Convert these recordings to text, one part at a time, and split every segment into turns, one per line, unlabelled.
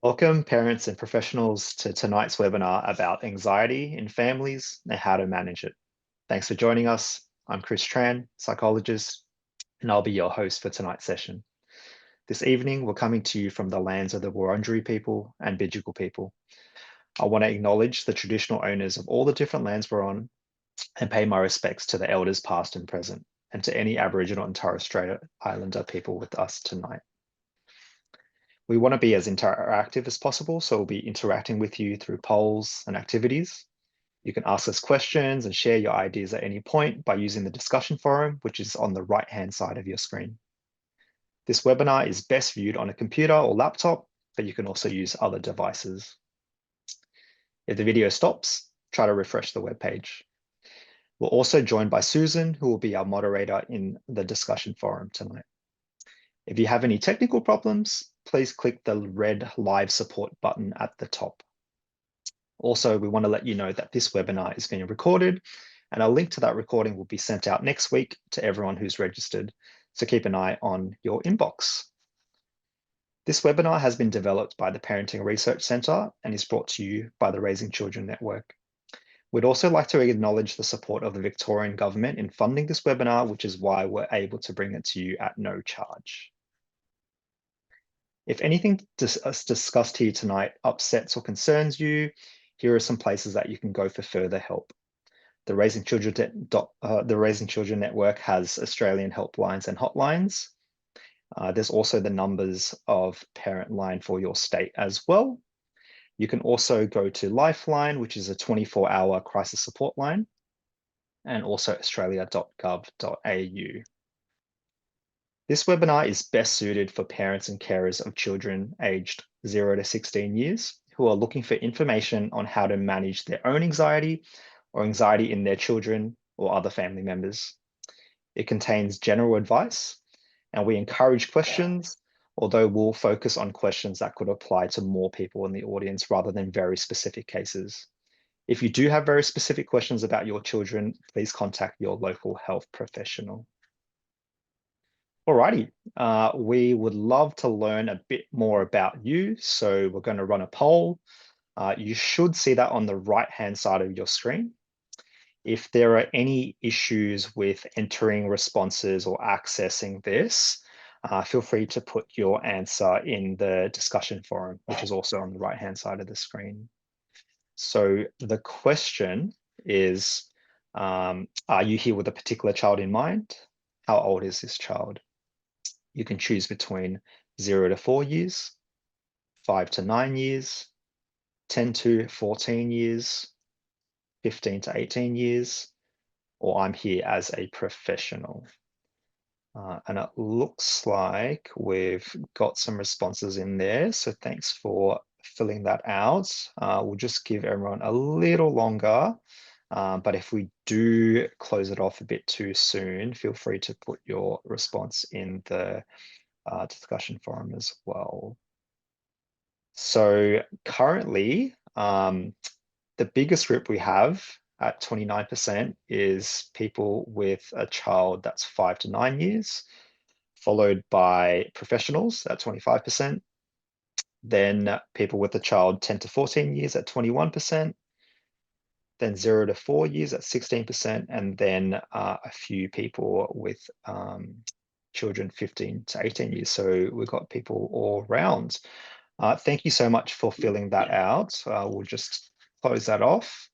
Welcome, parents and professionals, to tonight's webinar about anxiety in families and how to manage it. Thanks for joining us. I'm Chris Tran, psychologist, and I'll be your host for tonight's session. This evening, we're coming to you from the lands of the Wurundjeri people and Bidjigal people. I want to acknowledge the traditional owners of all the different lands we're on and pay my respects to the elders past and present, and to any Aboriginal and Torres Strait Islander people with us tonight. We want to be as interactive as possible, so we'll be interacting with you through polls and activities. You can ask us questions and share your ideas at any point by using the discussion forum, which is on the right-hand side of your screen. This webinar is best viewed on a computer or laptop, but you can also use other devices. If the video stops, try to refresh the web page. We're also joined by Susan, who will be our moderator in the discussion forum tonight. If you have any technical problems, please click the red live support button at the top. Also, we want to let you know that this webinar is being recorded, and a link to that recording will be sent out next week to everyone who's registered. So keep an eye on your inbox. This webinar has been developed by the Parenting Research Centre and is brought to you by the Raising Children Network. We'd also like to acknowledge the support of the Victorian Government in funding this webinar, which is why we're able to bring it to you at no charge. If anything discussed here tonight upsets or concerns you, here are some places that you can go for further help. The Raising Children Network has Australian helplines and hotlines. There's also the numbers of Parent Line for your state as well. You can also go to Lifeline, which is a 24-hour crisis support line, and also australia.gov.au. This webinar is best suited for parents and carers of children aged 0 to 16 years who are looking for information on how to manage their own anxiety or anxiety in their children or other family members. It contains general advice, and we encourage questions, although we'll focus on questions that could apply to more people in the audience rather than very specific cases. If you do have very specific questions about your children, please contact your local health professional. Alrighty, we would love to learn a bit more about you, so we're going to run a poll. You should see that on the right-hand side of your screen. If there are any issues with entering responses or accessing this, feel free to put your answer in the discussion forum, which is also on the right-hand side of the screen. So the question is, are you here with a particular child in mind? How old is this child? You can choose between 0 to 4 years, 5 to 9 years, 10 to 14 years, 15 to 18 years, or I'm here as a professional. And it looks like we've got some responses in there. So thanks for filling that out. We'll just give everyone a little longer. But if we do close it off a bit too soon, feel free to put your response in the discussion forum as well. So currently, the biggest group we have at 29% is people with a child that's 5 to 9 years, followed by professionals at 25%, then people with a child 10 to 14 years at 21%, then 0 to 4 years at 16%, and then a few people with children 15 to 18 years. So we've got people all around. Thank you so much for filling that out. We'll just close that off.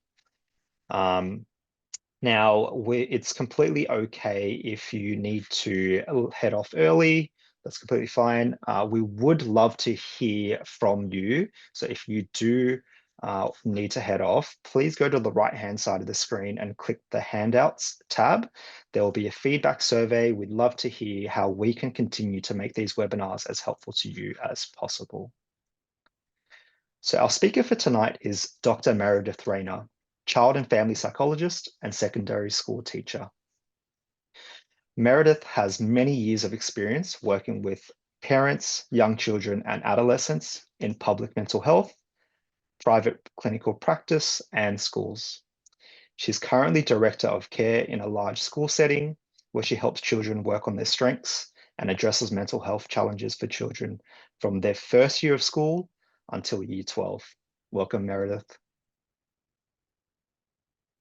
Now, it's completely okay if you need to head off early. That's completely fine. We would love to hear from you. So if you do need to head off, please go to the right-hand side of the screen and click the handouts tab. There will be a feedback survey. We'd love to hear how we can continue to make these webinars as helpful to you as possible. So our speaker for tonight is Dr. Meredith Rayner, child and family psychologist and secondary school teacher. Meredith has many years of experience working with parents, young children, and adolescents in public mental health, private clinical practice, and schools. She's currently director of care in a large school setting where she helps children work on their strengths and addresses mental health challenges for children from their first year of school until year 12. Welcome, Meredith.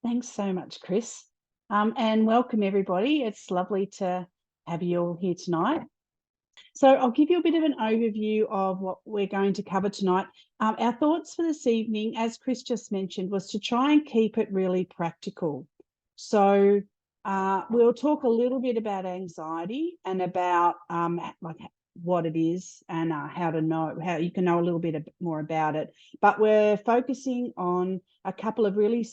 Thanks so much, Chris. And welcome, everybody. It's lovely to have you all here tonight. So I'll give you a bit of an overview of what we're going to cover tonight. Our thoughts for this evening, as Chris just mentioned, was to try and keep it really practical. So we'll talk a little bit about anxiety and about like what it is and how you can know a little bit more about it. But we're focusing on a couple of really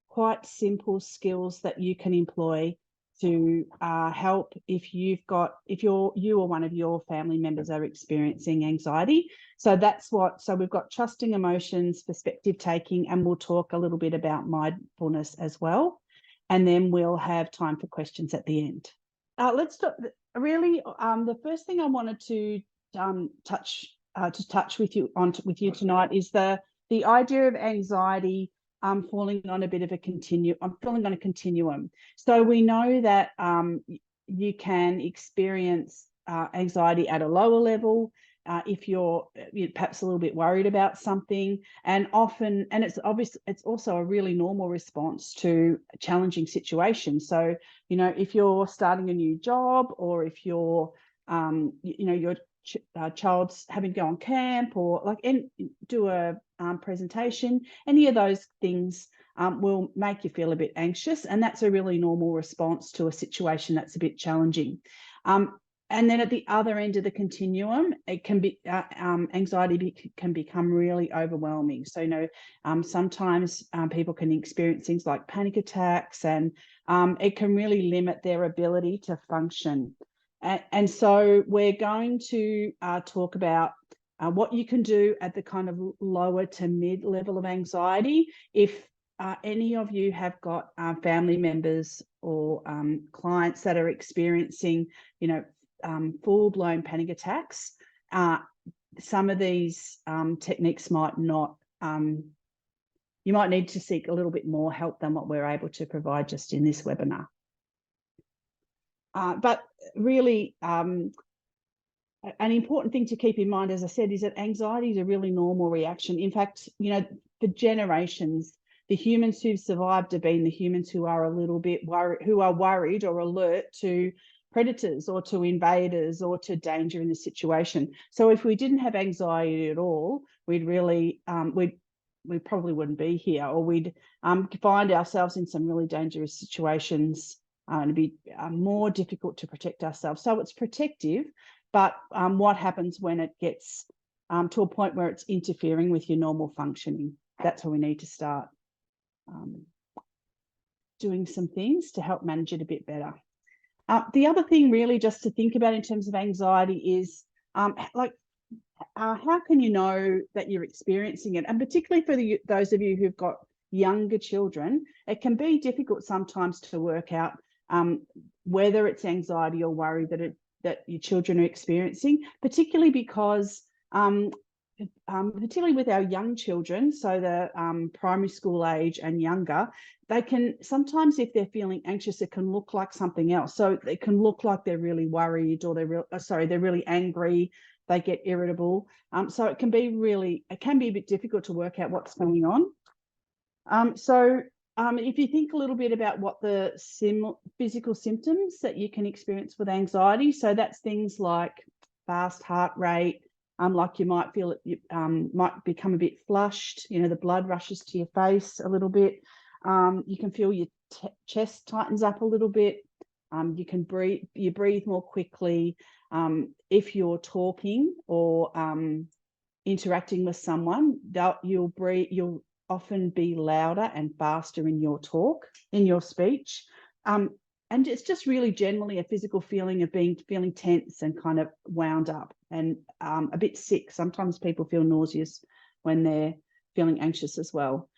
quite simple skills that you can employ to help if you or one of your family members are experiencing anxiety. So we've got trusting emotions, perspective taking, and we'll talk a little bit about mindfulness as well. And then we'll have time for questions at the end. Let's start. Really, the first thing I wanted to touch with you tonight is the idea of anxiety falling on a bit of a continuum. I'm falling on a continuum. So we know that you can experience anxiety at a lower level if you're perhaps a little bit worried about something, and it's obvious. It's also a really normal response to challenging situations. So if you're starting a new job, or if you're your child's having to go on camp, or do a presentation, any of those things will make you feel a bit anxious, and that's a really normal response to a situation that's a bit challenging. And then at the other end of the continuum, it can be anxiety can become really overwhelming. So sometimes people can experience things like panic attacks, and it can really limit their ability to function. And so we're going to talk about what you can do at the kind of lower to mid level of anxiety. If any of you have got family members or clients that are experiencing, full-blown panic attacks, some of these techniques might not, you might need to seek a little bit more help than what we're able to provide just in this webinar. But really, an important thing to keep in mind, as I said, is that anxiety is a really normal reaction. In fact, for generations, the humans who've survived have been the humans who are a little bit worried or alert to predators or to invaders or to danger in the situation. So if we didn't have anxiety at all, we'd really we probably wouldn't be here, or we'd find ourselves in some really dangerous situations, and it'd be more difficult to protect ourselves. So it's protective, but what happens when it gets to a point where it's interfering with your normal functioning? That's where we need to start doing some things to help manage it a bit better. The other thing really just to think about in terms of anxiety is how can you know that you're experiencing it? And particularly for those of you who've got younger children, it can be difficult sometimes to work out whether it's anxiety or worry that your children are experiencing, particularly because particularly with our young children, so the primary school age and younger, they can sometimes, if they're feeling anxious, it can look like something else. So it can look like they're really worried, or they're really angry. They get irritable. So it can be a bit difficult to work out what's going on. If you think a little bit about what the physical symptoms that you can experience with anxiety, so that's things like fast heart rate, like you might feel it might become a bit flushed, the blood rushes to your face a little bit. You can feel your chest tightens up a little bit. You breathe more quickly. If you're talking or interacting with someone, you'll often be louder and faster in your speech. And it's just really generally a physical feeling of feeling tense and kind of wound up and a bit sick. Sometimes people feel nauseous when they're feeling anxious as well.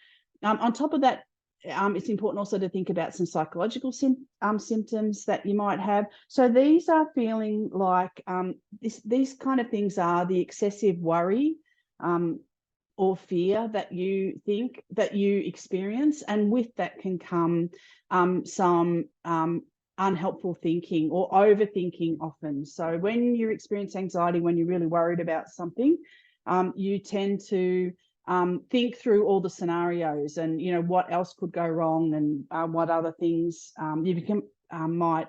On top of that, it's important also to think about some psychological symptoms that you might have. So these are feeling like these kind of things are the excessive worry or fear that you experience, and with that can come some unhelpful thinking or overthinking often. So when you experience anxiety, when you're really worried about something, you tend to think through all the scenarios and, what else could go wrong and what other things might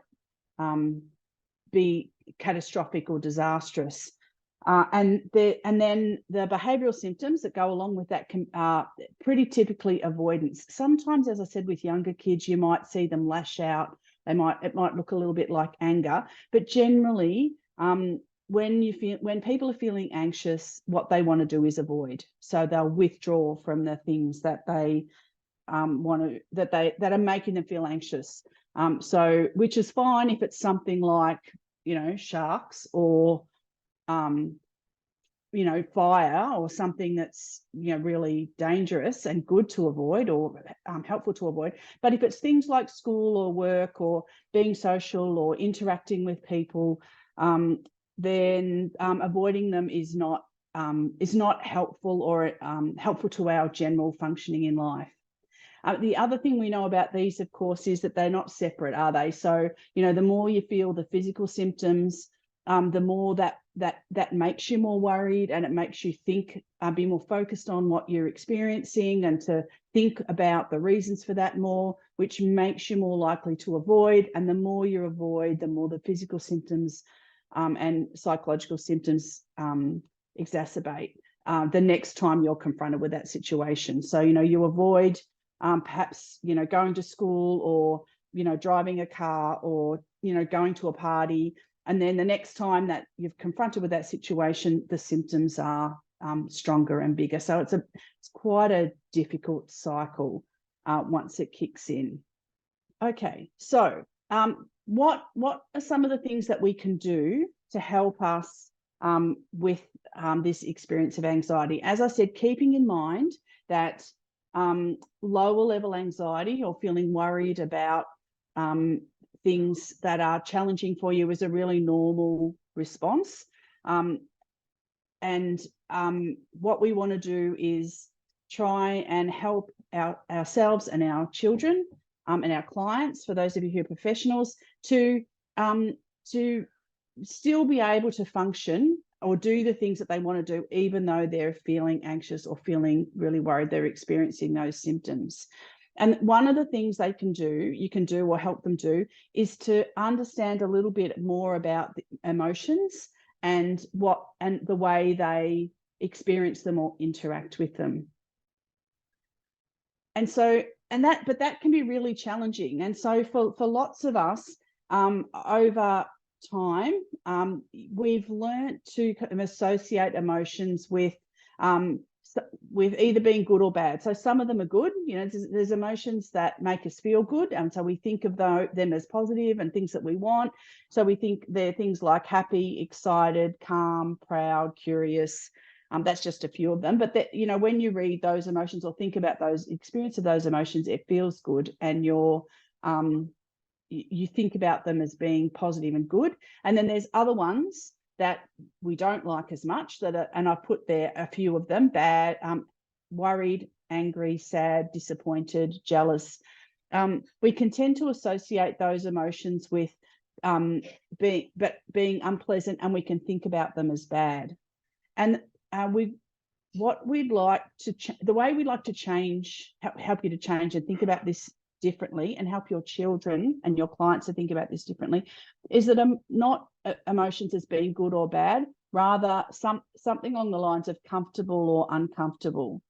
be catastrophic or disastrous. And then the behavioural symptoms that go along with that are pretty typically avoidance. Sometimes, as I said, with younger kids, you might see them lash out. It might look a little bit like anger, but generally, when people are feeling anxious, what they want to do is avoid. So they'll withdraw from the things that they that are making them feel anxious. So which is fine if it's something like, sharks or fire or something that's, really dangerous and good to avoid or helpful to avoid. But if it's things like school or work or being social or interacting with people, then avoiding them is not helpful or helpful to our general functioning in life. The other thing we know about these, of course, is that they're not separate, are they? So, the more you feel the physical symptoms, the more that makes you more worried, and it makes you think, be more focused on what you're experiencing and to think about the reasons for that more, which makes you more likely to avoid. And the more you avoid, the more the physical symptoms and psychological symptoms exacerbate the next time you're confronted with that situation. So, you avoid perhaps, going to school or, driving a car or, going to a party. And then the next time that you're confronted with that situation, the symptoms are stronger and bigger. So it's quite a difficult cycle once it kicks in. Okay, so what are some of the things that we can do to help us with this experience of anxiety? As I said, keeping in mind that lower level anxiety or feeling worried about things that are challenging for you is a really normal response. And what we want to do is try and help ourselves and our children and our clients, for those of you who are professionals, to still be able to function or do the things that they want to do, even though they're feeling anxious or feeling really worried they're experiencing those symptoms. And one of the things you can do or help them do is to understand a little bit more about the emotions and the way they experience them or interact with them. But that can be really challenging. And so for lots of us, over time, we've learned to kind of associate emotions with either being good or bad. So some of them are good. There's emotions that make us feel good, and so we think of them as positive and things that we want. So we think they're things like happy, excited, calm, proud, curious. That's just a few of them. But when you read those emotions or think about those experience of those emotions, it feels good, and you think about them as being positive and good. And then there's other ones that we don't like as much and I've put there a few of them: bad, worried, angry, sad, disappointed, jealous. We can tend to associate those emotions with being unpleasant, and we can think about them as bad. And the way we'd like to change, help you to change and think about this differently, and help your children and your clients to think about this differently, is that not emotions as being good or bad, rather something along the lines of comfortable or uncomfortable.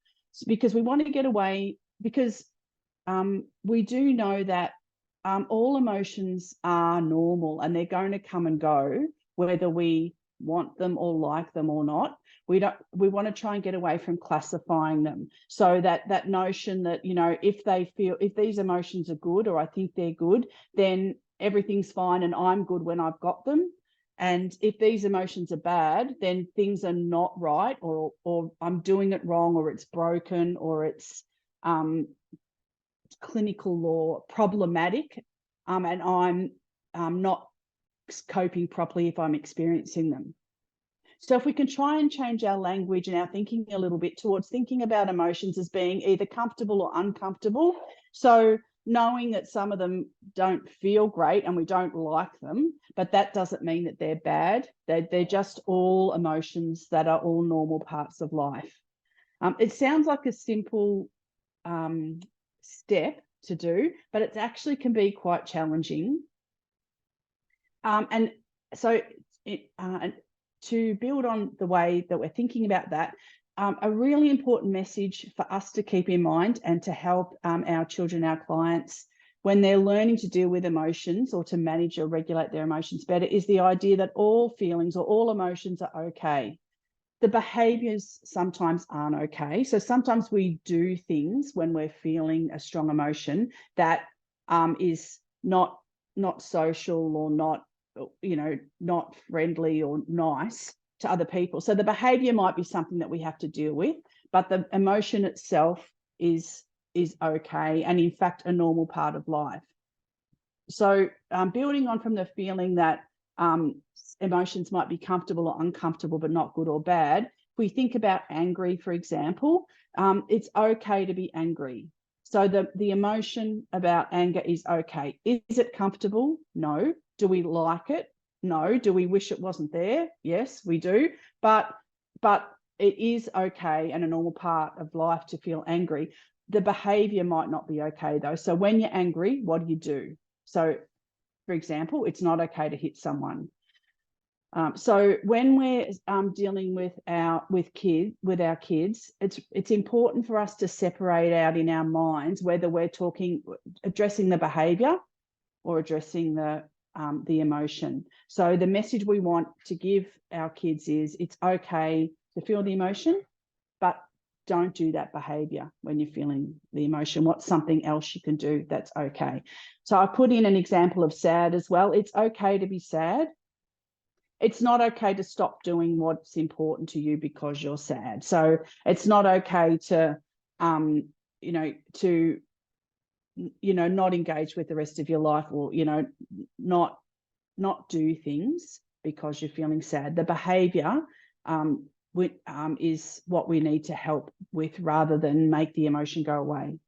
Because we want to get away, because we do know that all emotions are normal and they're going to come and go, whether we want them or like them or not. We want to try and get away from classifying them, so that notion that, if these emotions are good, or I think they're good, then everything's fine and I'm good when I've got them. And if these emotions are bad, then things are not right, or I'm doing it wrong, or it's broken, or it's clinical or problematic, and I'm not coping properly if I'm experiencing them. So if we can try and change our language and our thinking a little bit towards thinking about emotions as being either comfortable or uncomfortable, so knowing that some of them don't feel great and we don't like them, but that doesn't mean that they're bad. They're just all emotions that are all normal parts of life. It sounds like a simple step to do, but it actually can be quite challenging. And so to build on the way that we're thinking about that, a really important message for us to keep in mind and to help our children, our clients, when they're learning to deal with emotions or to manage or regulate their emotions better, is the idea that all feelings or all emotions are okay. The behaviors sometimes aren't okay. So sometimes we do things when we're feeling a strong emotion that is not social or not, not friendly or nice to other people. So the behavior might be something that we have to deal with, but the emotion itself is okay, and in fact a normal part of life. So building on from the feeling that emotions might be comfortable or uncomfortable, but not good or bad. If we think about angry, for example, it's okay to be angry. So the emotion about anger is okay. Is it comfortable? No. Do we like it? No. Do we wish it wasn't there? Yes, we do. But it is okay and a normal part of life to feel angry. The behavior might not be okay though. So when you're angry, what do? So, for example, it's not okay to hit someone. So when we're dealing with our kids, it's important for us to separate out in our minds whether we're addressing the behaviour or addressing the emotion. So the message we want to give our kids is it's okay to feel the emotion, but don't do that behavior when you're feeling the emotion. What's something else you can do that's okay? So I put in an example of sad as well. It's okay to be sad. It's not okay to stop doing what's important to you because you're sad. So it's not okay to, not engage with the rest of your life, or, not do things because you're feeling sad. The behavior is what we need to help with rather than make the emotion go away.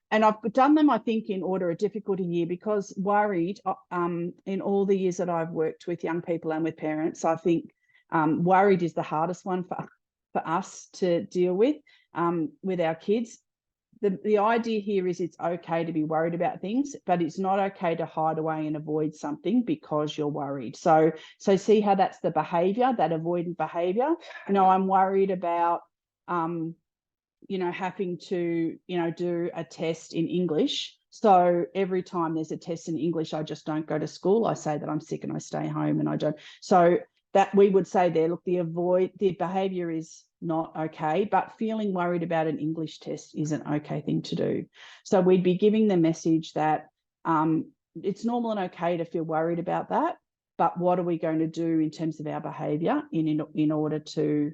And I've done them, I think, in order of difficulty here, because worried, in all the years that I've worked with young people and with parents, I think worried is the hardest one for us to deal with our kids. The idea here is it's okay to be worried about things, but it's not okay to hide away and avoid something because you're worried. So see how that's the behavior, that avoidant behavior. I'm worried about having to, do a test in English. So every time there's a test in English, I just don't go to school. I say that I'm sick and I stay home and I don't. So that we would say there, look, the behavior is not okay, but feeling worried about an English test is an okay thing to do. So we'd be giving the message that it's normal and okay to feel worried about that, but what are we going to do in terms of our behavior in order to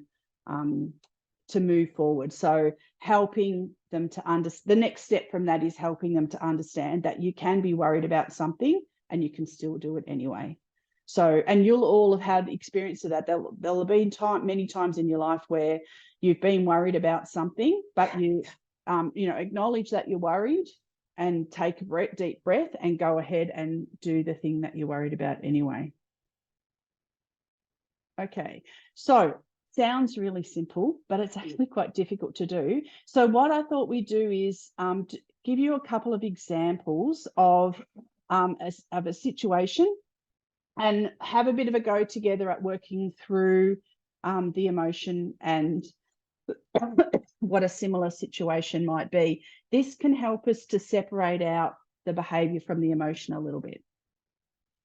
move forward? So helping them to understand, the next step from that is helping them to understand that you can be worried about something and you can still do it anyway. So, and you'll all have had experience of that. There'll have been many times in your life where you've been worried about something, but you acknowledge that you're worried and take a deep breath and go ahead and do the thing that you're worried about anyway. Okay, so sounds really simple, but it's actually quite difficult to do. So what I thought we'd do is give you a couple of examples of a situation and have a bit of a go together at working through the emotion and what a similar situation might be. This can help us to separate out the behaviour from the emotion a little bit.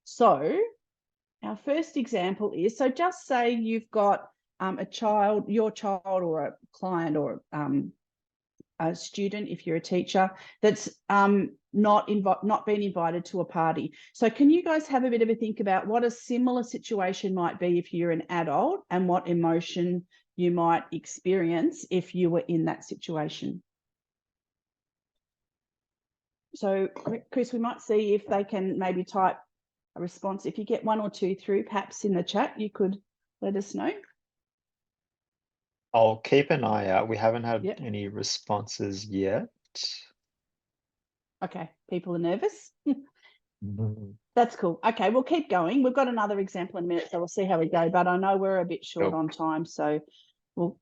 So our first example is, so just say you've got your child or a client or a student, if you're a teacher, that's not been invited to a party. So can you guys have a bit of a think about what a similar situation might be if you're an adult and what emotion you might experience if you were in that situation? So Chris, we might see if they can maybe type a response. If you get one or two through, perhaps in the chat, you could let us know.
I'll keep an eye out. We haven't had any responses yet.
Okay, people are nervous.
Mhm.
That's cool. Okay, we'll keep going. We've got another example in a minute, so we'll see how we go. But I know we're a bit short
Cool.
on time, so we'll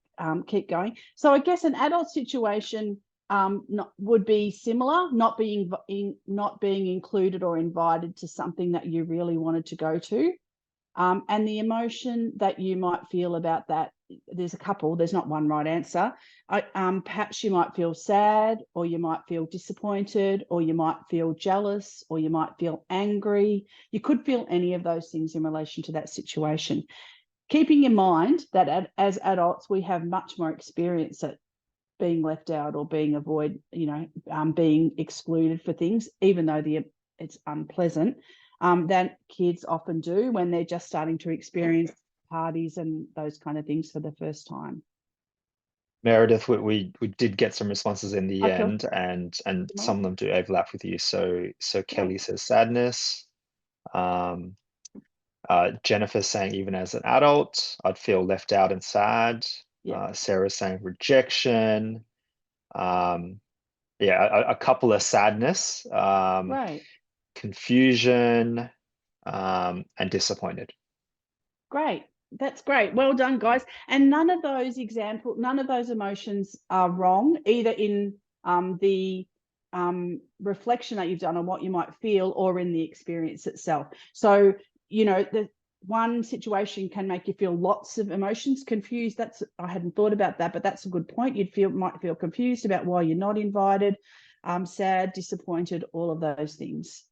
keep going. So I guess an adult situation would be similar, not being included or invited to something that you really wanted to go to. And the emotion that you might feel about that, there's a couple, there's not one right answer. Perhaps you might feel sad, or you might feel disappointed, or you might feel jealous, or you might feel angry. You could feel any of those things in relation to that situation. Keeping in mind that as adults, we have much more experience at being left out or being being excluded for things, even though it's unpleasant, than kids often do when they're just starting to experience parties and those kind of things for the first time.
Meredith, we did get some responses in the
Okay,
end, and some
well,
of them do overlap with you. So
great.
Kelly says sadness. Um, Jennifer's saying even as an adult, I'd feel left out and sad.
Yeah,
Sarah's saying rejection. Um, yeah, a couple of sadness,
great.
confusion, and disappointed.
Great. That's great. Well done, guys. And none of those emotions are wrong, either in the reflection that you've done on what you might feel or in the experience itself. So, the one situation can make you feel lots of emotions, confused. I hadn't thought about that, but that's a good point. Might feel confused about why you're not invited, sad, disappointed, all of those things.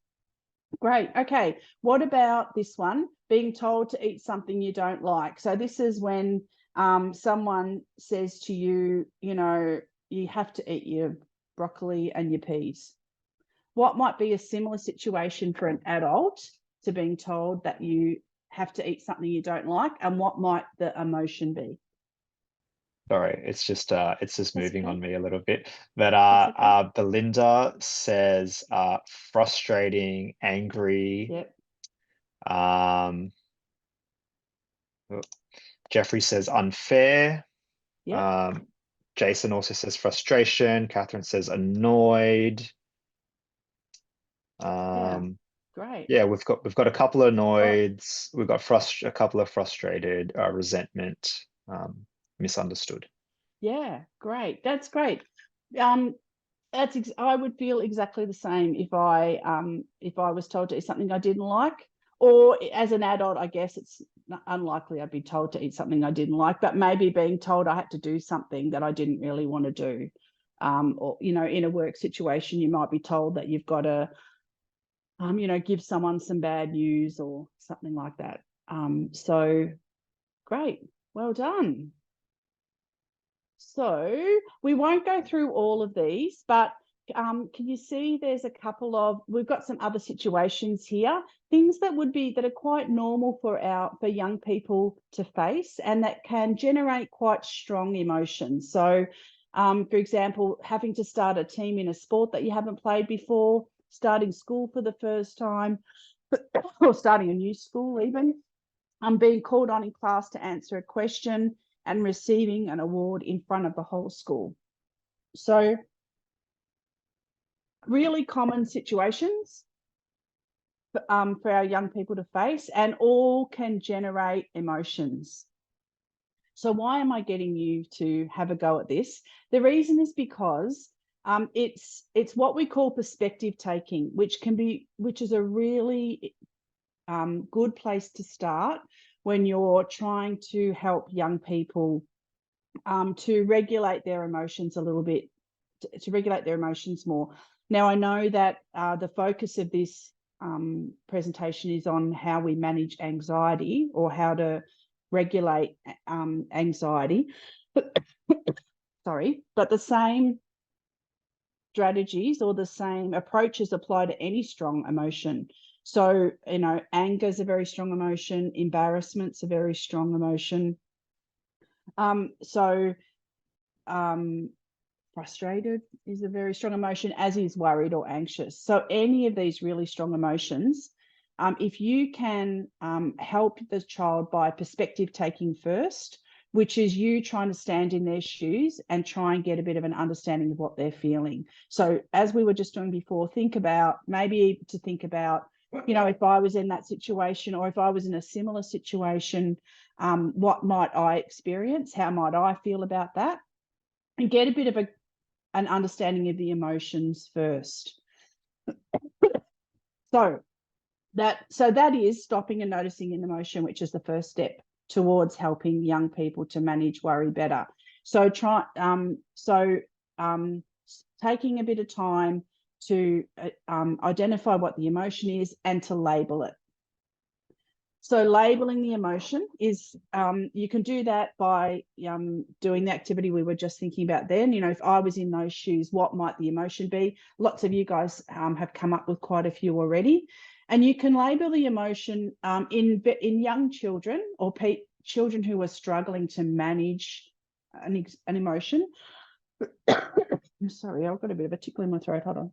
Great. Okay. What about this one? Being told to eat something you don't like. So this is when someone says to you, you have to eat your broccoli and your peas. What might be a similar situation for an adult to being told that you have to eat something you don't like, and what might the emotion be?
Sorry, it's just
That's
moving
okay.
on me a little bit. But
That's okay.
Belinda says frustrating, angry.
Yep.
Um, Jeffrey says unfair.
Yep.
Um, Jason also says frustration. Catherine says annoyed.
Yeah.
Um,
Great.
yeah, we've got a couple of
Got
annoyeds. We've got a couple of frustrated, resentment, misunderstood.
Yeah. Great. That's great. Um, I would feel exactly the same if I was told to eat something I didn't like, or as an adult, I guess it's unlikely I'd be told to eat something I didn't like, but maybe being told I had to do something that I didn't really want to do. Or in a work situation, you might be told that you've got to give someone some bad news or something like that. So great, well done. So we won't go through all of these, but can you see there's we've got some other situations here, things that are quite normal for young people to face and that can generate quite strong emotions. So for example, having to start a team in a sport that you haven't played before, starting school for the first time, or starting a new school even, being called on in class to answer a question and receiving an award in front of the whole school. So really common situations for our young people to face, and all can generate emotions. So why am I getting you to have a go at this? The reason is because it's what we call perspective taking, which is a really good place to start when you're trying to help young people to regulate their emotions a little bit, to regulate their emotions more. Now, I know that the focus of this presentation is on how we manage anxiety or how to regulate anxiety. Sorry, but the same strategies or the same approaches apply to any strong emotion. So, anger is a very strong emotion, embarrassment's a very strong emotion. So, frustrated is a very strong emotion, as is worried or anxious. So, any of these really strong emotions, if you can help the child by perspective taking first, which is you trying to stand in their shoes and try and get a bit of an understanding of what they're feeling. So, as we were just doing before, think about you know, if I was in that situation, or if I was in a similar situation, what might I experience? How might I feel about that? And get a bit of an understanding of the emotions first. So that is stopping and noticing an emotion, which is the first step towards helping young people to manage worry better. So taking a bit of time to identify what the emotion is and to label it. So labeling the emotion is, you can do that by doing the activity we were just thinking about then. You know, if I was in those shoes, what might the emotion be? Lots of you guys have come up with quite a few already. And you can label the emotion in young children or children who are struggling to manage an emotion. I'm sorry, I've got a bit of a tickle in my throat. Hold on.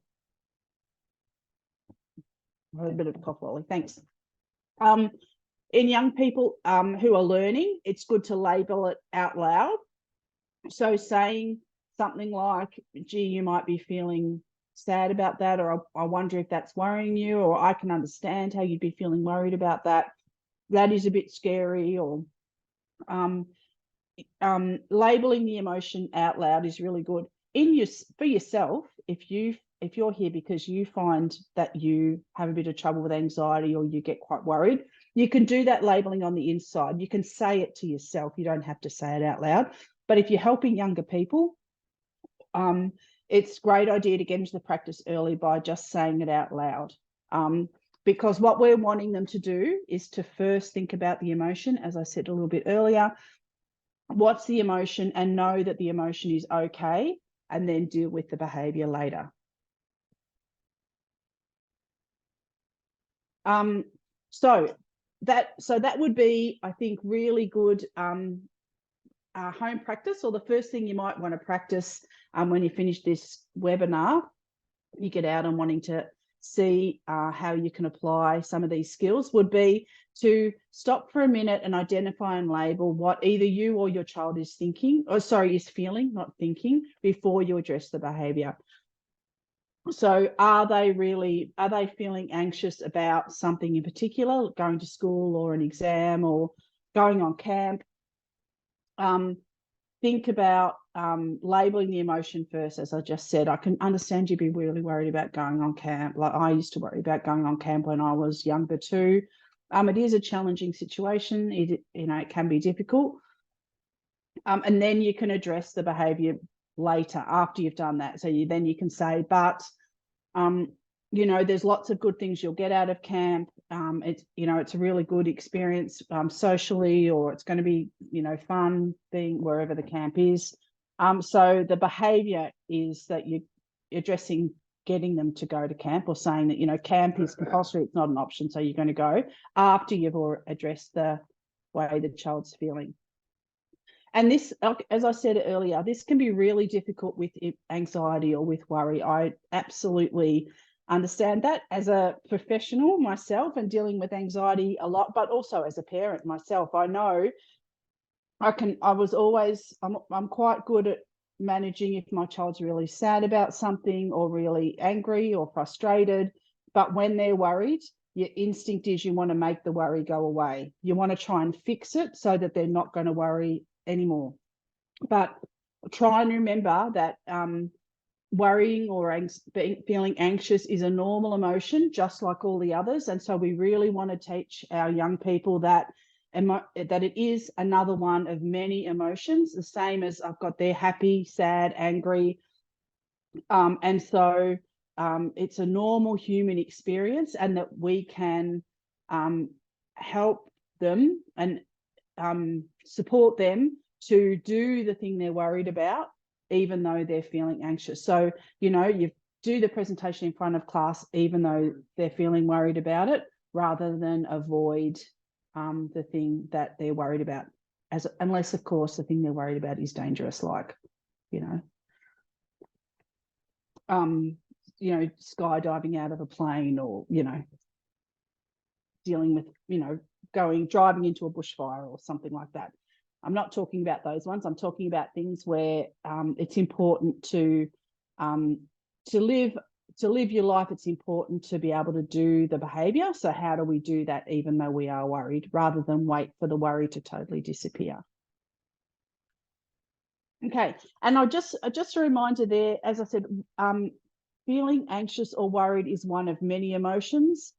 I had a bit of a cough, Lolly. Thanks. In young people who are learning, it's good to label it out loud. So saying something like, gee, you might be feeling sad about that, or I wonder if that's worrying you, or I can understand how you'd be feeling worried about that. That is a bit scary. Or labeling the emotion out loud is really good. For yourself, if you're here because you find that you have a bit of trouble with anxiety or you get quite worried, you can do that labeling on the inside. You can say it to yourself. You don't have to say it out loud. But if you're helping younger people, it's a great idea to get into the practice early by just saying it out loud. Because what we're wanting them to do is to first think about the emotion, as I said a little bit earlier. What's the emotion, and know that the emotion is okay, and then deal with the behavior later. So that would be, I think, really good home practice, or the first thing you might want to practice when you finish this webinar. You get out and wanting to see how you can apply some of these skills would be to stop for a minute and identify and label what either you or your child is thinking, or is feeling, not thinking, before you address the behavior. So are they feeling anxious about something in particular, going to school or an exam or going on camp? Think about labeling the emotion first. As I just said, I can understand you'd be really worried about going on camp. Like I used to worry about going on camp when I was younger too. It is a challenging situation. It can be difficult. And then you can address the behavior later after you've done that. So then you can say, but there's lots of good things you'll get out of camp. It's a really good experience socially, or it's going to be, fun being wherever the camp is. So the behavior is that you're addressing getting them to go to camp, or saying that, camp is compulsory, it's not an option, so you're going to go after you've addressed the way the child's feeling. And this, as I said earlier, this can be really difficult with anxiety or with worry. I absolutely understand that as a professional myself and dealing with anxiety a lot, but also as a parent myself. I know I'm quite good at managing if my child's really sad about something or really angry or frustrated. But when they're worried, your instinct is you want to make the worry go away. You want to try and fix it so that they're not going to worry anymore. But try and remember that worrying or feeling anxious is a normal emotion, just like all the others. And so we really want to teach our young people that it is another one of many emotions, the same as I've got there happy, sad, angry. And so it's a normal human experience, and that we can help them and support them to do the thing they're worried about, even though they're feeling anxious. So, you do the presentation in front of class, even though they're feeling worried about it, rather than avoid the thing that they're worried about, unless, of course, the thing they're worried about is dangerous, like, skydiving out of a plane, or, dealing with, driving into a bushfire or something like that. I'm not talking about those ones. I'm talking about things where it's important to live to live your life, it's important to be able to do the behavior. So how do we do that even though we are worried, rather than wait for the worry to totally disappear? Okay, and just a reminder there, as I said, feeling anxious or worried is one of many emotions.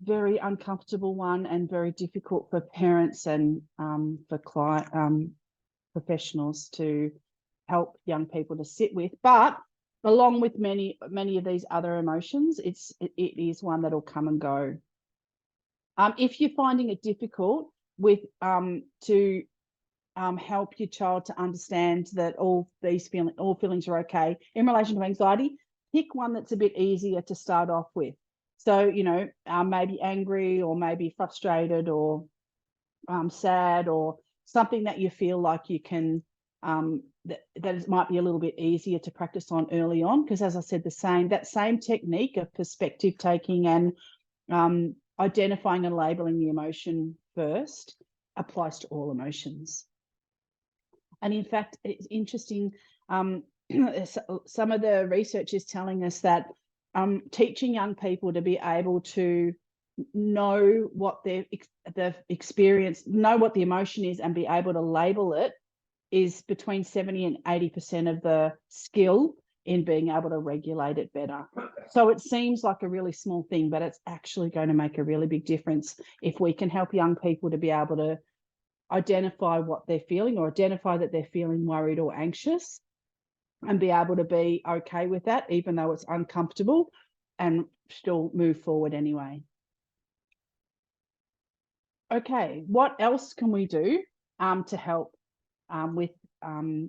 Very uncomfortable one, and very difficult for parents and for client professionals to help young people to sit with. But along with many of these other emotions, it is one that'll come and go. If you're finding it difficult with to help your child to understand that all feelings are okay in relation to anxiety, pick one that's a bit easier to start off with. So, you know, maybe angry, or maybe frustrated, or sad, or something that you feel like you can, that it might be a little bit easier to practice on early on. Because as I said, that same technique of perspective taking and identifying and labeling the emotion first applies to all emotions. And in fact, it's interesting, some of the research is telling us that teaching young people to be able to know what the experience, know what the emotion is, and be able to label it, is between 70 and 80% of the skill in being able to regulate it better. So it seems like a really small thing, but it's actually going to make a really big difference if we can help young people to be able to identify what they're feeling, or identify that they're feeling worried or anxious, and be able to be okay with that, even though it's uncomfortable, and still move forward anyway. Okay, what else can we do to help with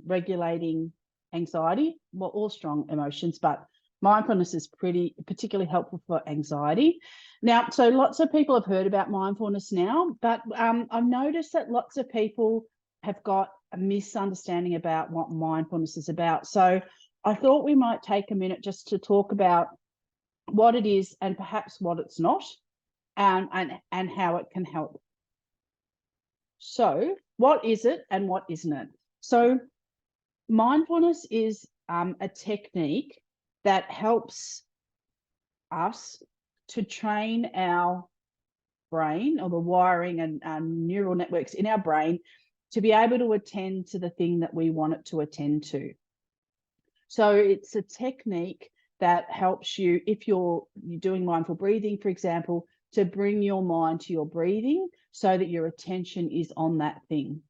regulating anxiety? Well, all strong emotions, but mindfulness is particularly helpful for anxiety. Now, so lots of people have heard about mindfulness now, but I've noticed that lots of people have got a misunderstanding about what mindfulness is about. So I thought we might take a minute just to talk about what it is, and perhaps what it's not, and how it can help. So what is it and what isn't it? So mindfulness is a technique that helps us to train our brain, or the wiring and neural networks in our brain, to be able to attend to the thing that we want it to attend to. So it's a technique that helps you, if you're doing mindful breathing, for example, to bring your mind to your breathing so that your attention is on that thing.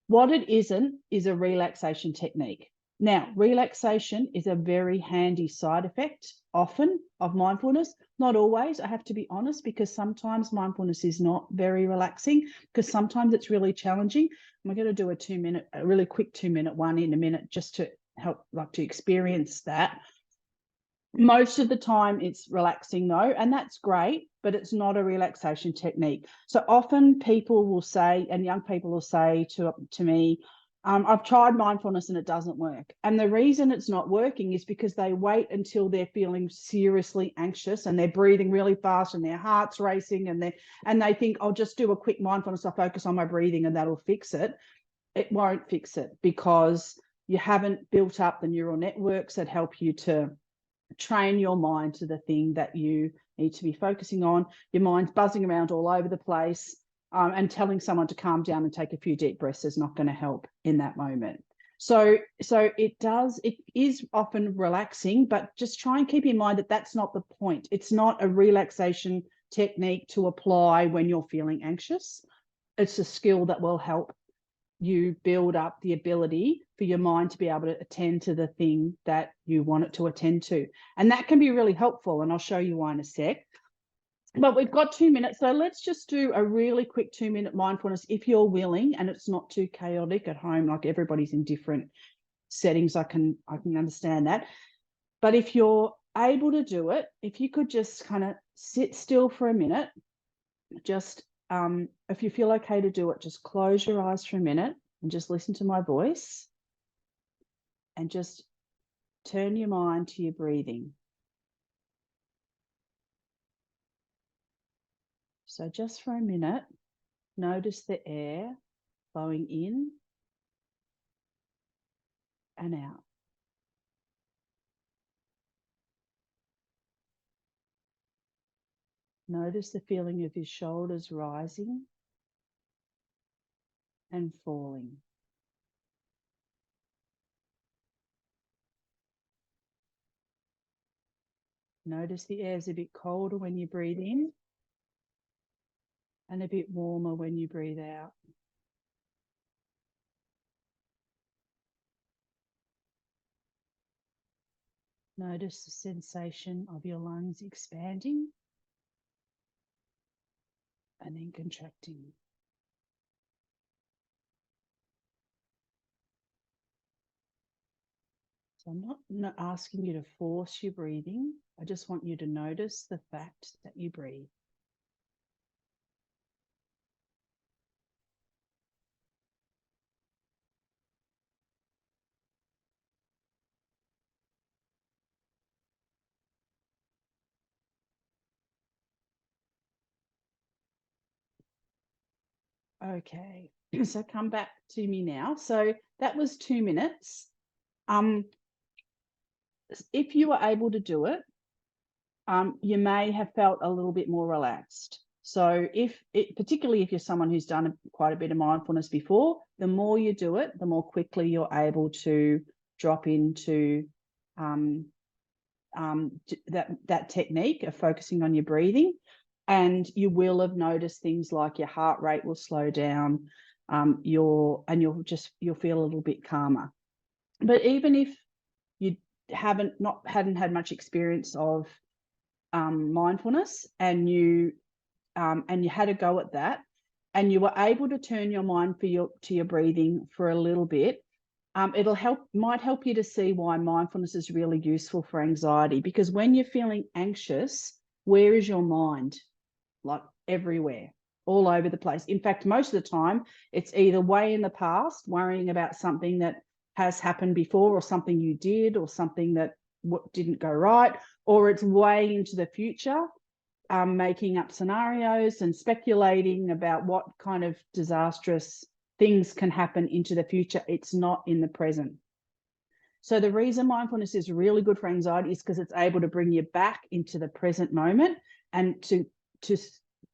What it isn't is a relaxation technique. Now, relaxation is a very handy side effect, often, of mindfulness. Not always, I have to be honest, because sometimes mindfulness is not very relaxing, because sometimes it's really challenging. And we're going to do a really quick 2-minute one in a minute, just to help, like, to experience that. Most of the time it's relaxing though, and that's great, but it's not a relaxation technique. So often people will say, and young people will say to me, I've tried mindfulness and it doesn't work. And the reason it's not working is because they wait until they're feeling seriously anxious and they're breathing really fast and their heart's racing, and they think, I'll just do a quick mindfulness, I'll focus on my breathing and that'll fix it. It won't fix it, because you haven't built up the neural networks that help you to train your mind to the thing that you need to be focusing on. Your mind's buzzing around all over the place, and telling someone to calm down and take a few deep breaths is not going to help in that moment. So it is often relaxing, but just try and keep in mind that that's not the point. It's not a relaxation technique to apply when you're feeling anxious. It's a skill that will help you build up the ability for your mind to be able to attend to the thing that you want it to attend to. And that can be really helpful, and I'll show you why in a sec. But we've got 2 minutes, so let's just do a really quick 2-minute mindfulness if you're willing, and it's not too chaotic at home, like everybody's in different settings. I can understand that. But if you're able to do it, if you could just kind of sit still for a minute, just if you feel okay to do it, just close your eyes for a minute and just listen to my voice, and just turn your mind to your breathing. So just for a minute, notice the air flowing in and out. Notice the feeling of your shoulders rising and falling. Notice the air is a bit colder when you breathe in and a bit warmer when you breathe out. Notice the sensation of your lungs expanding and then contracting. So I'm not asking you to force your breathing. I just want you to notice the fact that you breathe. Okay, so come back to me now. So that was 2 minutes. If you were able to do it, you may have felt a little bit more relaxed. So particularly if you're someone who's done quite a bit of mindfulness before, the more you do it, the more quickly you're able to drop into that technique of focusing on your breathing. And you will have noticed things like your heart rate will slow down, you'll feel a little bit calmer. But even if you hadn't had much experience of mindfulness, and you had a go at that, and you were able to turn your mind to your breathing for a little bit, might help you to see why mindfulness is really useful for anxiety. Because when you're feeling anxious, where is your mind? Like everywhere, all over the place. In fact, most of the time, it's either way in the past, worrying about something that has happened before, or something you did, or something that didn't go right, or it's way into the future, making up scenarios and speculating about what kind of disastrous things can happen into the future. It's not in the present. So the reason mindfulness is really good for anxiety is because it's able to bring you back into the present moment, and to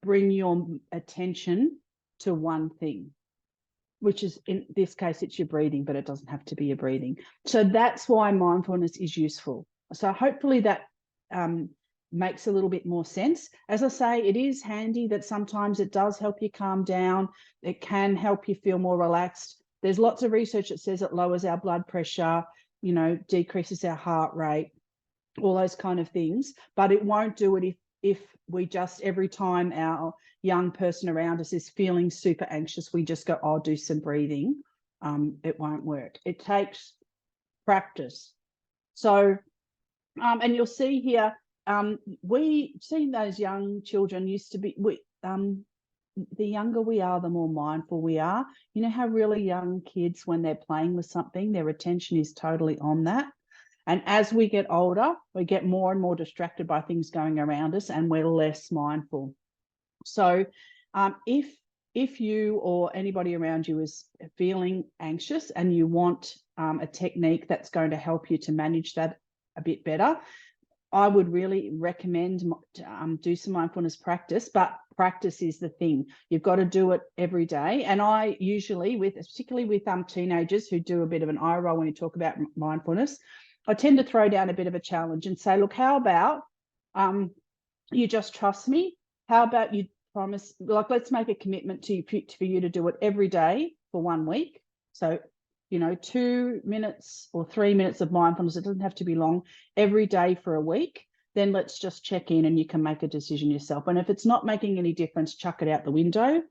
bring your attention to one thing, which is, in this case, it's your breathing, but it doesn't have to be your breathing. So that's why mindfulness is useful. So hopefully that makes a little bit more sense. As I say, it is handy that sometimes it does help you calm down. It can help you feel more relaxed. There's lots of research that says it lowers our blood pressure, decreases our heart rate, all those kind of things. But it won't do it if we just, every time our young person around us is feeling super anxious, we just go, I'll do some breathing. It won't work. It takes practice. So, and you'll see here, we seen those young children used to be, the younger we are, the more mindful we are. You know how really young kids, when they're playing with something, their attention is totally on that. And as we get older, we get more and more distracted by things going around us, and we're less mindful. So if you or anybody around you is feeling anxious and you want a technique that's going to help you to manage that a bit better, I would really recommend do some mindfulness practice. But practice is the thing. You've got to do it every day. And I usually, particularly with teenagers who do a bit of an eye roll when you talk about mindfulness, I tend to throw down a bit of a challenge and say, look, how about you just trust me? How about you promise, like, let's make a commitment for you to do it every day for 1 week. So, 2 minutes or 3 minutes of mindfulness, it doesn't have to be long, every day for a week. Then let's just check in and you can make a decision yourself. And if it's not making any difference, chuck it out the window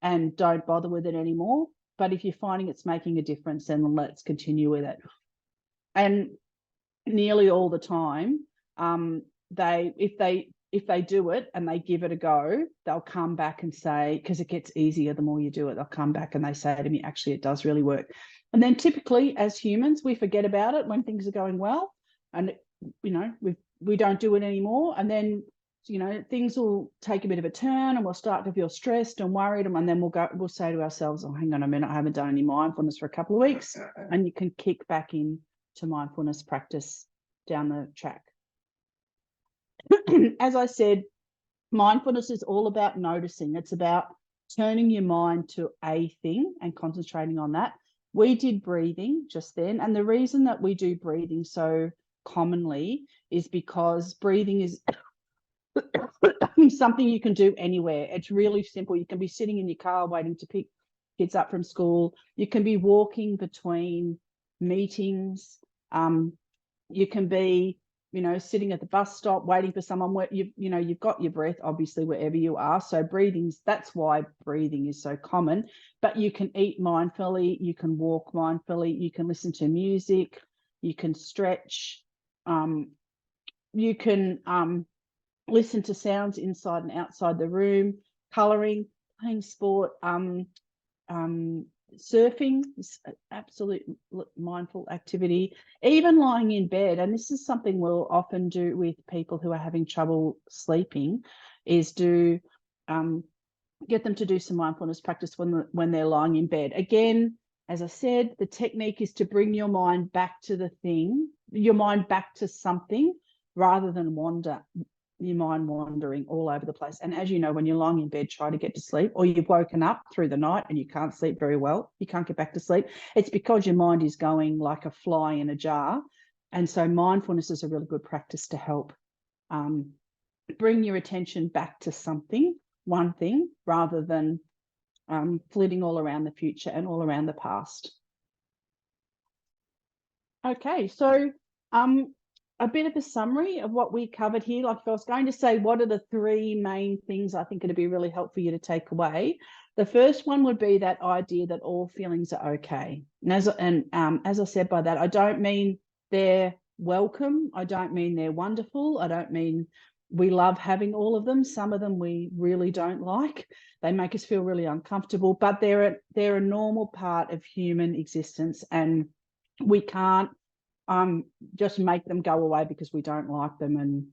and don't bother with it anymore. But if you're finding it's making a difference, then let's continue with it. And nearly all the time, if they do it and they give it a go, they'll come back and say, because it gets easier the more you do it, they'll come back and they say to me, actually, it does really work. And then typically as humans, we forget about it when things are going well, and we don't do it anymore. And then things will take a bit of a turn, and we'll start to feel stressed and worried, and then we'll say to ourselves, oh, hang on a minute, I haven't done any mindfulness for a couple of weeks. And you can kick back in to mindfulness practice down the track. As I said, Mindfulness is all about noticing. It's about turning your mind to a thing and concentrating on that. We did breathing just then. And the reason that we do breathing so commonly is because breathing is something you can do anywhere. It's really simple. You can be sitting in your car waiting to pick kids up from school. You can be walking between meetings. You can be, sitting at the bus stop waiting for someone where you've got your breath, obviously, wherever you are. So that's why breathing is so common. But you can eat mindfully, you can walk mindfully, you can listen to music, you can stretch, you can listen to sounds inside and outside the room, colouring, playing sport, surfing is an absolute mindful activity, even lying in bed. And this is something we'll often do with people who are having trouble sleeping, is get them to do some mindfulness practice when they're lying in bed. Again, as I said, the technique is to bring your mind back to your mind back to something rather than your mind wandering all over the place. And as you know, when you're lying in bed trying to get to sleep, or you've woken up through the night and you can't sleep very well, you can't get back to sleep, it's because your mind is going like a fly in a jar. And so mindfulness is a really good practice to help bring your attention back to one thing, rather than flitting all around the future and all around the past. Okay, so a bit of a summary of what we covered here. Like, if I was going to say, what are the three main things I think it'd be really helpful for you to take away? The first one would be that idea that all feelings are okay. And as I said by that, I don't mean they're welcome. I don't mean they're wonderful. I don't mean we love having all of them. Some of them we really don't like. They make us feel really uncomfortable, but they're a normal part of human existence, and we can't just make them go away because we don't like them and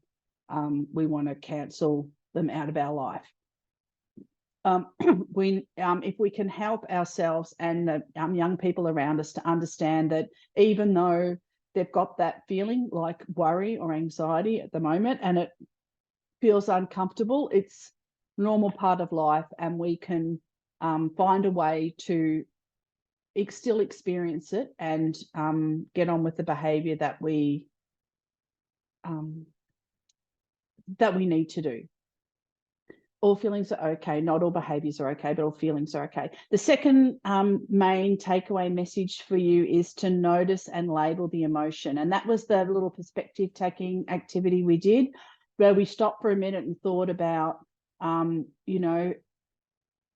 we want to cancel them out of our life. If we can help ourselves and the young people around us to understand that even though they've got that feeling like worry or anxiety at the moment and it feels uncomfortable, it's a normal part of life, and we can find a way to still experience it and get on with the behavior that we need to do. All feelings are okay. Not all behaviors are okay, but all feelings are okay. The second main takeaway message for you is to notice and label the emotion. And that was the little perspective taking activity we did, where we stopped for a minute and thought about,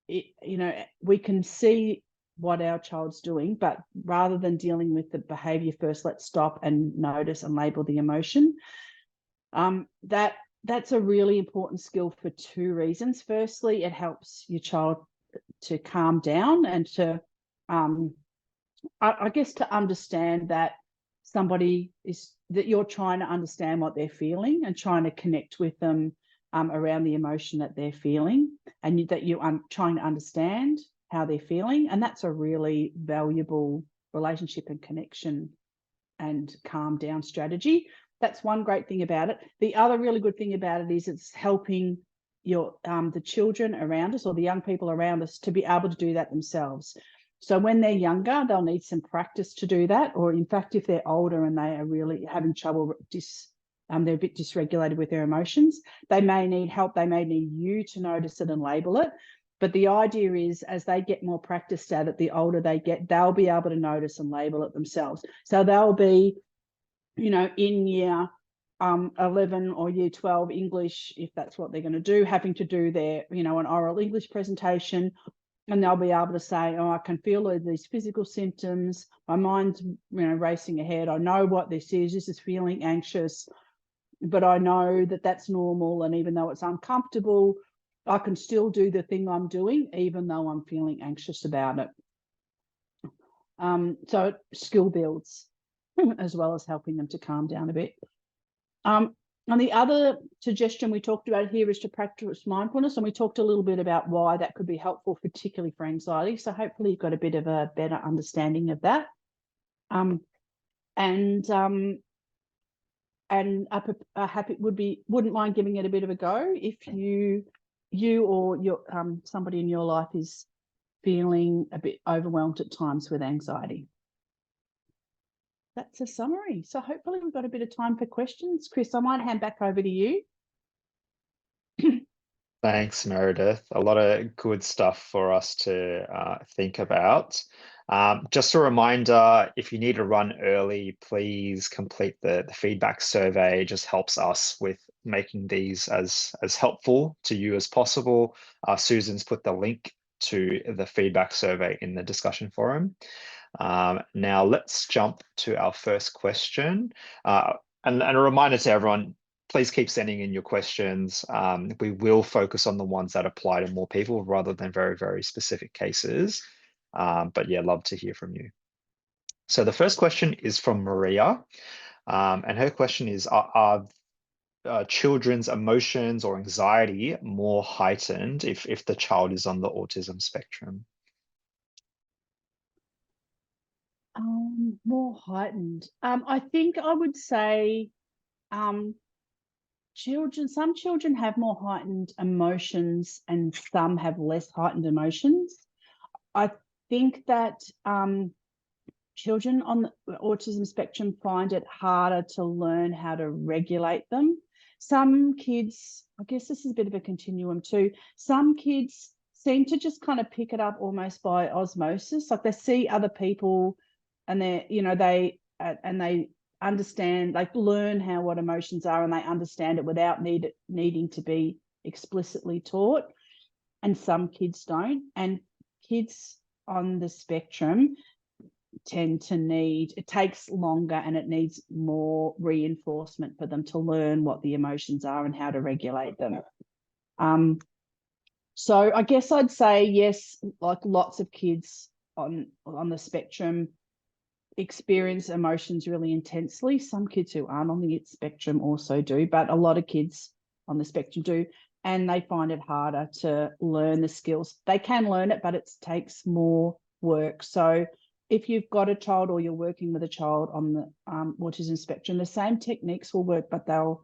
we can see what our child's doing, but rather than dealing with the behavior first, let's stop and notice and label the emotion. That's a really important skill for two reasons. Firstly, it helps your child to calm down and to, I guess, to understand that that you're trying to understand what they're feeling and trying to connect with them around the emotion that they're feeling, and that you are trying to understand how they're feeling. And that's a really valuable relationship and connection and calm down strategy. That's one great thing about it. The other really good thing about it is it's helping the children around us, or the young people around us, to be able to do that themselves. So when they're younger, they'll need some practice to do that. Or in fact, if they're older and they are really having trouble, they're a bit dysregulated with their emotions, they may need help. They may need you to notice it and label it. But the idea is, as they get more practiced at it, the older they get, they'll be able to notice and label it themselves. So they'll be, in year 11 or year 12 English, if that's what they're going to do, having to do their, an oral English presentation, and they'll be able to say, oh, I can feel these physical symptoms. My mind's, racing ahead. I know what this is. This is feeling anxious, but I know that that's normal. And even though it's uncomfortable, I can still do the thing I'm doing, even though I'm feeling anxious about it. So skill builds, as well as helping them to calm down a bit. And the other suggestion we talked about here is to practice mindfulness, and we talked a little bit about why that could be helpful, particularly for anxiety. So hopefully you've got a bit of a better understanding of that. And and are happy, wouldn't mind giving it a bit of a go if you or your somebody in your life is feeling a bit overwhelmed at times with anxiety. That's a summary. So hopefully we've got a bit of time for questions. Chris, I might hand back over to you.
Thanks, Meredith. A lot of good stuff for us to think about. Just a reminder, if you need to run early, please complete the feedback survey. It just helps us with making these as helpful to you as possible. Susan's put the link to the feedback survey in the discussion forum. Now let's jump to our first question. And a reminder to everyone, please keep sending in your questions. We will focus on the ones that apply to more people rather than very, very specific cases. But yeah, love to hear from you. So the first question is from Maria. And her question is, are children's emotions or anxiety more heightened if the child is on the autism spectrum?
More heightened. I think I would say some children have more heightened emotions and some have less heightened emotions. I think that children on the autism spectrum find it harder to learn how to regulate them. Some kids, I guess this is a bit of a continuum too, some kids seem to just kind of pick it up almost by osmosis. Like they see other people and they understand, like learn what emotions are, and they understand it without needing to be explicitly taught. And some kids don't. And kids on the spectrum tend to it takes longer and it needs more reinforcement for them to learn what the emotions are and how to regulate them. So I guess I'd say yes, like lots of kids on the spectrum experience emotions really intensely. Some kids who aren't on the spectrum also do, but a lot of kids on the spectrum do, and they find it harder to learn the skills. They can learn it, but it takes more work. So if you've got a child or you're working with a child on the autism spectrum, the same techniques will work, but they'll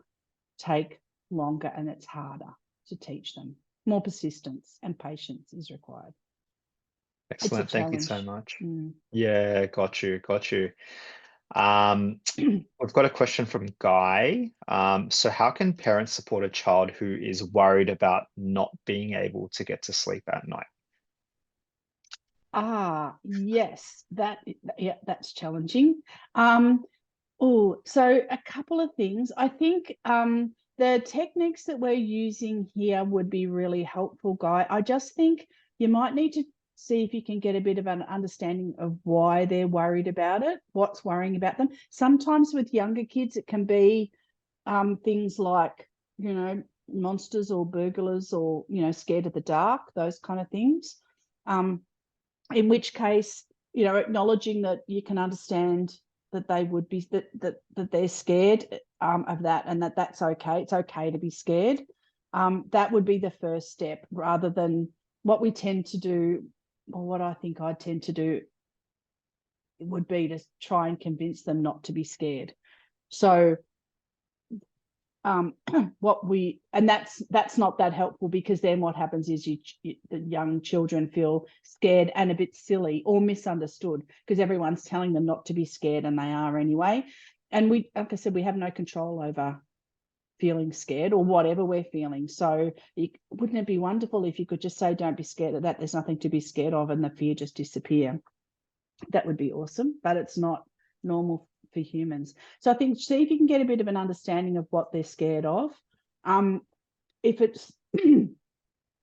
take longer and it's harder to teach them. More persistence and patience is required.
Excellent. Thank you so much. Yeah, got you. We've got a question from Guy. So how can parents support a child who is worried about not being able to get to sleep at night?
Yes, that's challenging. So a couple of things. I think the techniques that we're using here would be really helpful, Guy. I just think you might need to see if you can get a bit of an understanding of why they're worried about it, what's worrying about them. Sometimes with younger kids, it can be things like, monsters or burglars or, scared of the dark, those kind of things. In which case, acknowledging that you can understand that they would be, that they're scared of that, and that's okay. It's okay to be scared. That would be the first step, rather than what we tend to do, or what I think I tend to do, would be to try and convince them not to be scared. So that's not that helpful, because then what happens is the young children feel scared and a bit silly or misunderstood, because everyone's telling them not to be scared and they are anyway. And like I said, we have no control over feeling scared or whatever we're feeling. So wouldn't it be wonderful if you could just say, don't be scared of that, there's nothing to be scared of, and the fear just disappear? That would be awesome, but it's not normal for humans. So I think, see if you can get a bit of an understanding of what they're scared of. If it's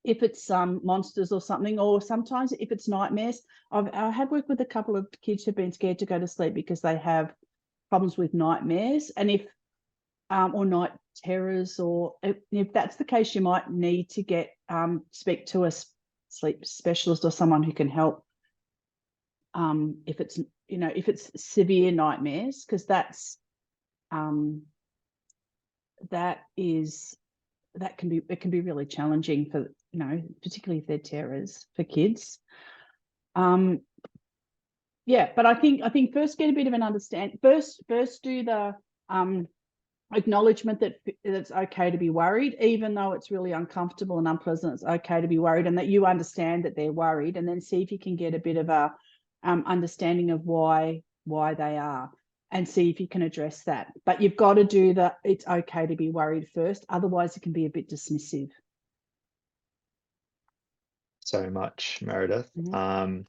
if it's monsters or something, or sometimes if it's nightmares. I have worked with a couple of kids who've been scared to go to sleep because they have problems with nightmares, and if or night terrors, or if that's the case, you might need to speak to a sleep specialist or someone who can help. If it's severe nightmares, because that can be really challenging for, particularly if they're terrors for kids. But I think first get a bit of an understanding. First do the acknowledgement that it's okay to be worried, even though it's really uncomfortable and unpleasant. It's okay to be worried, and that you understand that they're worried, and then see if you can get a bit of a understanding of why they are, and see if you can address that. But you've got to do that. It's okay to be worried first, otherwise it can be a bit dismissive.
So much, Meredith.
Mm-hmm.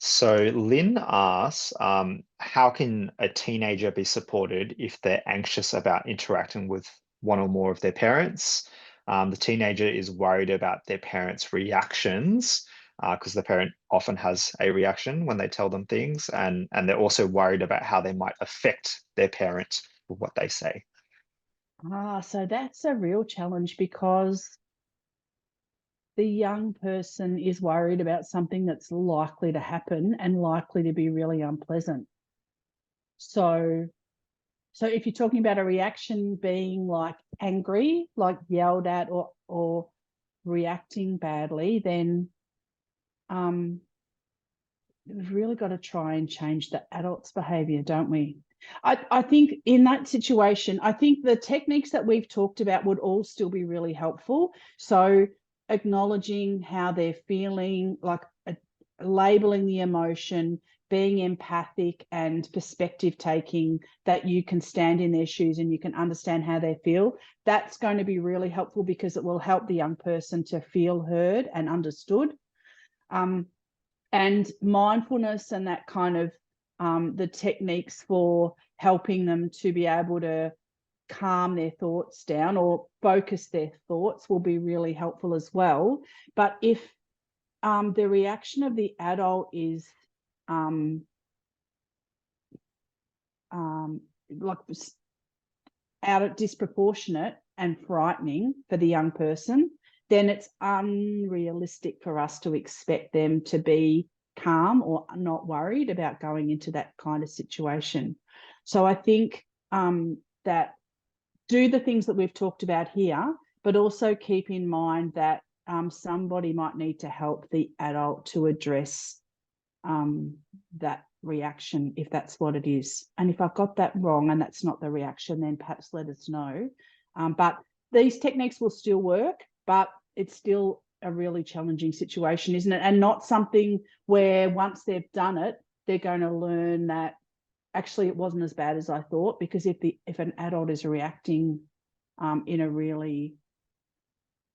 So Lynn asks, how can a teenager be supported if they're anxious about interacting with one or more of their parents? The teenager is worried about their parents' reactions because the parent often has a reaction when they tell them things, and they're also worried about how they might affect their parent with what they say.
So that's a real challenge, because the young person is worried about something that's likely to happen and likely to be really unpleasant. So if you're talking about a reaction being like angry, like yelled at, or reacting badly, then we've really got to try and change the adult's behavior, don't we? I think in that situation, I think the techniques that we've talked about would all still be really helpful. So acknowledging how they're feeling, like labeling the emotion, being empathic and perspective taking, that you can stand in their shoes and you can understand how they feel. That's going to be really helpful, because it will help the young person to feel heard and understood. And mindfulness and that kind of the techniques for helping them to be able to calm their thoughts down or focus their thoughts will be really helpful as well. But if the reaction of the adult is like out of disproportionate and frightening for the young person, then it's unrealistic for us to expect them to be calm or not worried about going into that kind of situation. So I think that do the things that we've talked about here, but also keep in mind that somebody might need to help the adult to address that reaction, if that's what it is. And if I've got that wrong and that's not the reaction, then perhaps let us know. But these techniques will still work, but it's still a really challenging situation, isn't it? And not something where once they've done it, they're going to learn that actually it wasn't as bad as I thought. Because if an adult is reacting in a really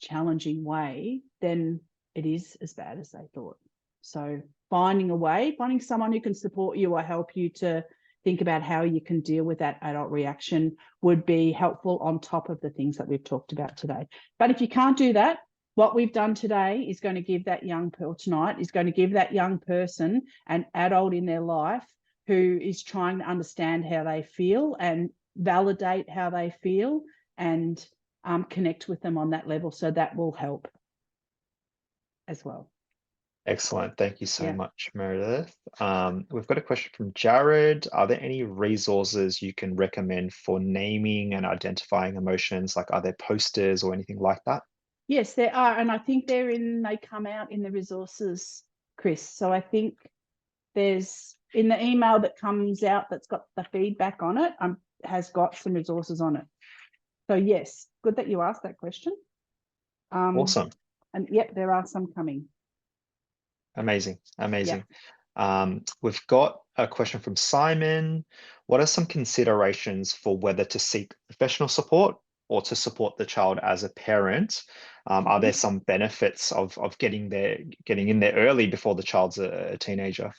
challenging way, then it is as bad as they thought. So finding someone who can support you or help you to think about how you can deal with that adult reaction would be helpful, on top of the things that we've talked about today. But if you can't do that, what we've done today is going to give that young person an adult in their life who is trying to understand how they feel and validate how they feel, and connect with them on that level. So that will help as well.
Excellent. Thank you so
Yeah.
much, Meredith. We've got a question from Jared. Are there any resources you can recommend for naming and identifying emotions? Like, are there posters or anything like that?
Yes, there are. And I think they come out in the resources, Chris. So I think there's in the email that comes out that's got the feedback on it, has got some resources on it. So yes, good that you asked that question.
Awesome.
And yep, there are some coming.
Amazing.
Yeah.
Amazing. We've got a question from Simon. What are some considerations for whether to seek professional support or to support the child as a parent? Are there some benefits of getting in there early before the child's a teenager?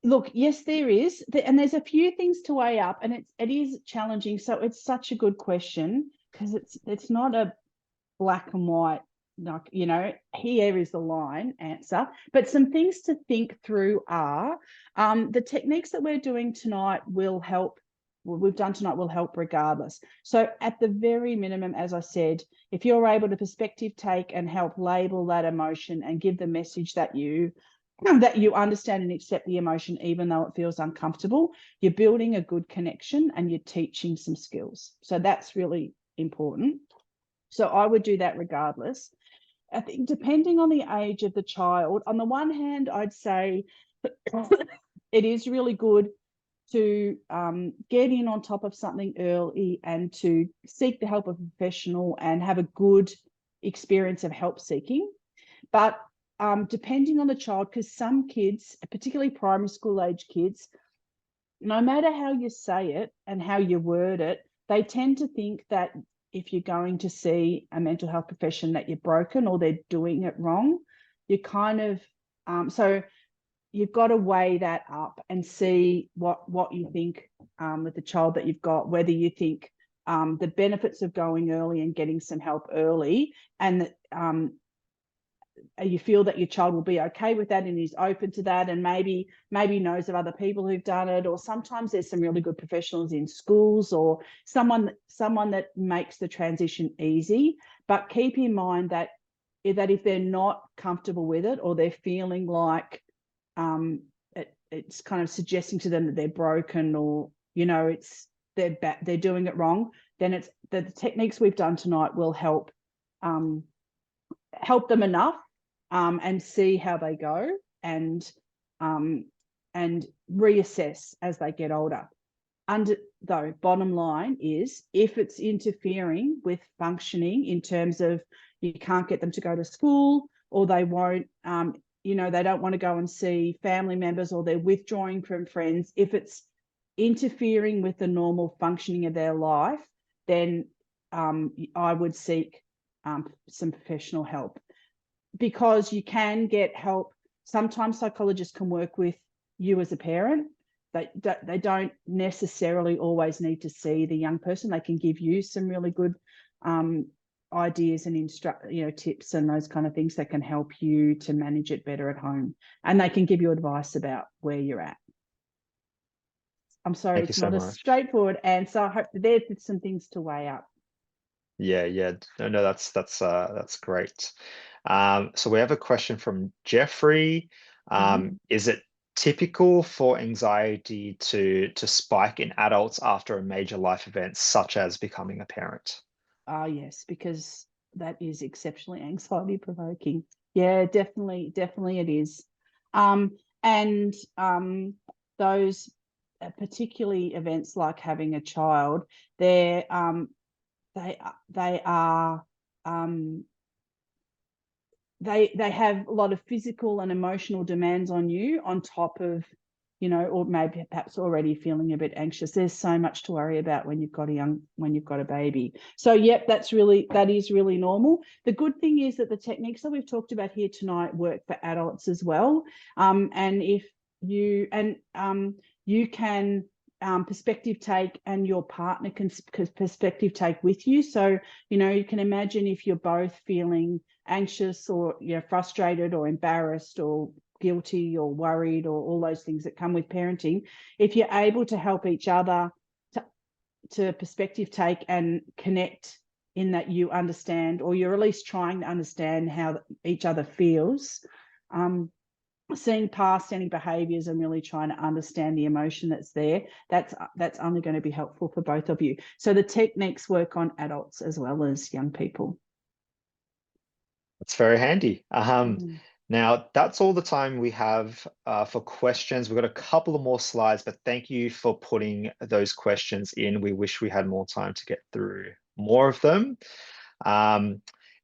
Look, yes, there is, and there's a few things to weigh up, and it is challenging. So it's such a good question, because it's not a black and white, like, here is the line answer. But some things to think through are the techniques that we're doing tonight will help. What we've done tonight will help regardless. So at the very minimum, as I said, if you're able to perspective take and help label that emotion and give the message that you understand and accept the emotion, even though it feels uncomfortable, you're building a good connection and you're teaching some skills. So that's really important. So I would do that regardless. I think depending on the age of the child, on the one hand, I'd say it is really good to get in on top of something early and to seek the help of a professional and have a good experience of help seeking. But depending on the child, because some kids, particularly primary school age kids, no matter how you say it and how you word it, they tend to think that if you're going to see a mental health profession that you're broken or they're doing it wrong. You kind of so you've got to weigh that up and see what you think with the child that you've got, whether you think the benefits of going early and getting some help early, and that you feel that your child will be okay with that and is open to that, and maybe knows of other people who've done it, or sometimes there's some really good professionals in schools or someone that makes the transition easy. But keep in mind that if they're not comfortable with it, or they're feeling like it's kind of suggesting to them that they're broken, or they're doing it wrong, then it's the techniques we've done tonight will help them enough and see how they go, and reassess as they get older. Though, bottom line is, if it's interfering with functioning in terms of you can't get them to go to school, or they won't, they don't want to go and see family members, or they're withdrawing from friends, if it's interfering with the normal functioning of their life, then I would seek some professional help, because you can get help. Sometimes psychologists can work with you as a parent. They don't necessarily always need to see the young person. They can give you some really good ideas and tips and those kind of things that can help you to manage it better at home. And they can give you advice about where you're at. I'm sorry,
Thank you
it's
so
not a
much.
straightforward answer. I hope there's some things to weigh up.
Yeah. No, that's great. So we have a question from Jeffrey. Is it typical for anxiety to spike in adults after a major life event, such as becoming a parent?
Yes, because that is exceptionally anxiety provoking. Yeah, definitely it is. And those particularly events like having a child, they are they have a lot of physical and emotional demands on you, on top of, or maybe perhaps already feeling a bit anxious. There's so much to worry about when you've got a baby. So yep, that is really normal. The good thing is that the techniques that we've talked about here tonight work for adults as well. And if you can perspective take, and your partner can perspective take with you. So, you can imagine if you're both feeling anxious, or frustrated, or embarrassed, or guilty, or worried, or all those things that come with parenting, if you're able to help each other to perspective take and connect, in that you understand, or you're at least trying to understand how each other feels, seeing past any behaviors and really trying to understand the emotion that's there, that's only going to be helpful for both of you. So the techniques work on adults as well as young people.
That's very handy. Now, that's all the time we have for questions. We've got a couple of more slides, but thank you for putting those questions in. We wish we had more time to get through more of them.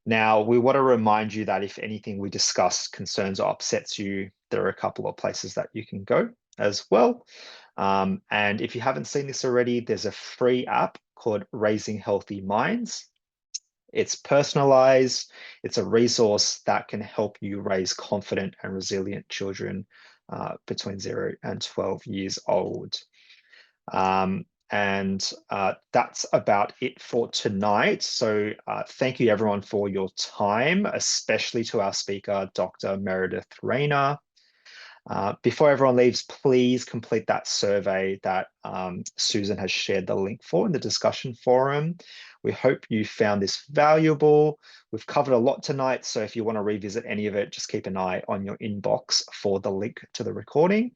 Now, we want to remind you that if anything we discuss concerns or upsets you, there are a couple of places that you can go as well. And if you haven't seen this already, there's a free app called Raising Healthy Minds. It's personalized. It's a resource that can help you raise confident and resilient children between 0 and 12 years old. And that's about it for tonight. So thank you everyone for your time, especially to our speaker, Dr. Meredith Rayner. Before everyone leaves, please complete that survey that Susan has shared the link for in the discussion forum. We hope you found this valuable. We've covered a lot tonight, so if you want to revisit any of it, just keep an eye on your inbox for the link to the recording.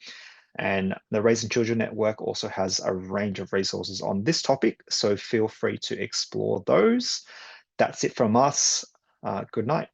And the Raising Children Network also has a range of resources on this topic, so feel free to explore those. That's it from us. Good night.